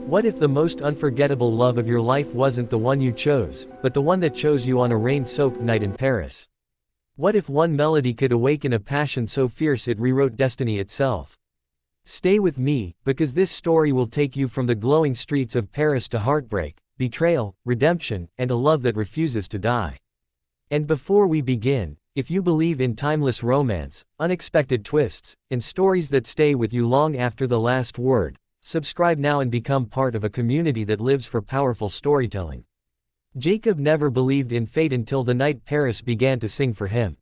What if the most unforgettable love of your life wasn't the one you chose, but the one that chose you on a rain-soaked night in Paris? What if one melody could awaken a passion so fierce it rewrote destiny itself? Stay with me, because this story will take you from the glowing streets of Paris to heartbreak, betrayal, redemption, and a love that refuses to die. And before we begin, if you believe in timeless romance, unexpected twists, and stories that stay with you long after the last word, subscribe now and become part of a community that lives for powerful storytelling. Jacob never believed in fate until the night Paris began to sing for him.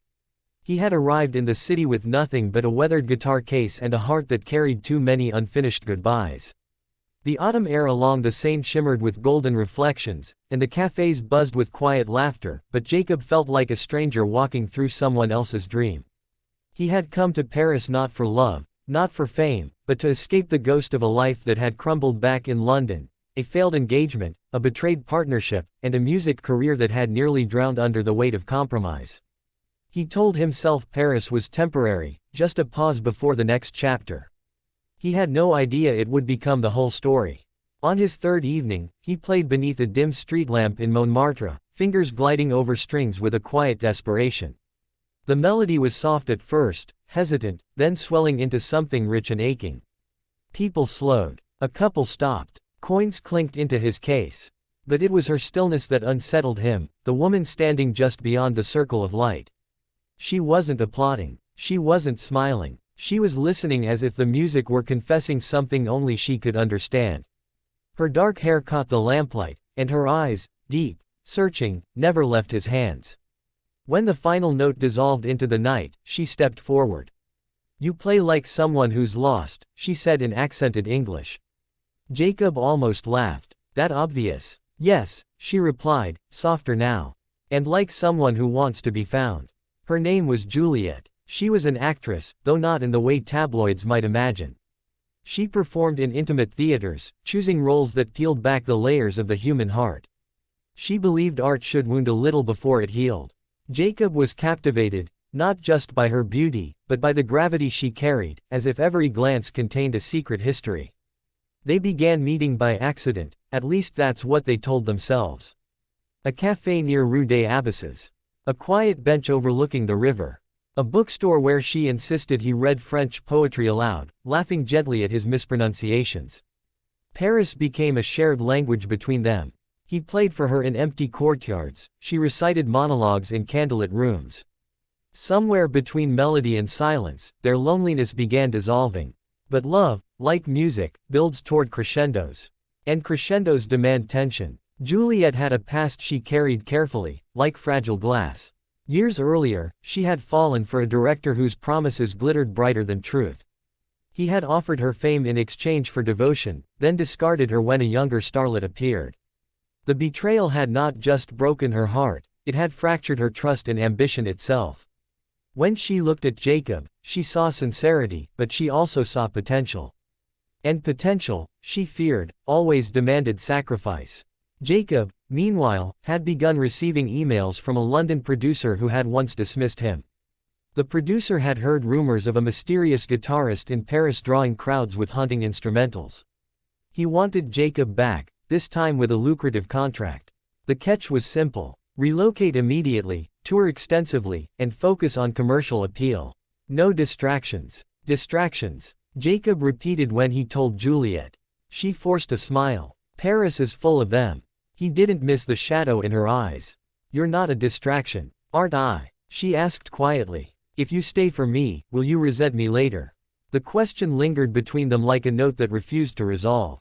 He had arrived in the city with nothing but a weathered guitar case and a heart that carried too many unfinished goodbyes. The autumn air along the Seine shimmered with golden reflections, and the cafes buzzed with quiet laughter, but Jacob felt like a stranger walking through someone else's dream. He had come to Paris not for love, not for fame, but to escape the ghost of a life that had crumbled back in London, a failed engagement, a betrayed partnership, and a music career that had nearly drowned under the weight of compromise. He told himself Paris was temporary, just a pause before the next chapter. He had no idea it would become the whole story. On his third evening, he played beneath a dim street lamp in Montmartre, fingers gliding over strings with a quiet desperation. The melody was soft at first, hesitant, then swelling into something rich and aching. People slowed. A couple stopped. Coins clinked into his case. But it was her stillness that unsettled him, the woman standing just beyond the circle of light. She wasn't applauding. She wasn't smiling. She was listening as if the music were confessing something only she could understand. Her dark hair caught the lamplight, and her eyes, deep, searching, never left his hands. When the final note dissolved into the night, she stepped forward. "You play like someone who's lost," she said in accented English. Jacob almost laughed. "That obvious?" "Yes," she replied, softer now. "And like someone who wants to be found." Her name was Juliette. She was an actress, though not in the way tabloids might imagine. She performed in intimate theaters, choosing roles that peeled back the layers of the human heart. She believed art should wound a little before it healed. Jacob was captivated, not just by her beauty, but by the gravity she carried, as if every glance contained a secret history. They began meeting by accident, at least that's what they told themselves. A cafe near Rue des Abysses. A quiet bench overlooking the river. A bookstore where she insisted he read French poetry aloud, laughing gently at his mispronunciations. Paris became a shared language between them. He played for her in empty courtyards, she recited monologues in candlelit rooms. Somewhere between melody and silence, their loneliness began dissolving. But love, like music, builds toward crescendos. And crescendos demand tension. Juliette had a past she carried carefully, like fragile glass. Years earlier, she had fallen for a director whose promises glittered brighter than truth. He had offered her fame in exchange for devotion, then discarded her when a younger starlet appeared. The betrayal had not just broken her heart, it had fractured her trust in ambition itself. When she looked at Jacob, she saw sincerity, but she also saw potential. And potential, she feared, always demanded sacrifice. Jacob, meanwhile, had begun receiving emails from a London producer who had once dismissed him. The producer had heard rumors of a mysterious guitarist in Paris drawing crowds with haunting instrumentals. He wanted Jacob back, this time with a lucrative contract. The catch was simple: relocate immediately, tour extensively, and focus on commercial appeal. No distractions. Distractions, Jacob repeated when he told Juliette. She forced a smile. Paris is full of them. He didn't miss the shadow in her eyes. "You're not a distraction, aren't I?" she asked quietly. "If you stay for me, will you resent me later?" The question lingered between them like a note that refused to resolve.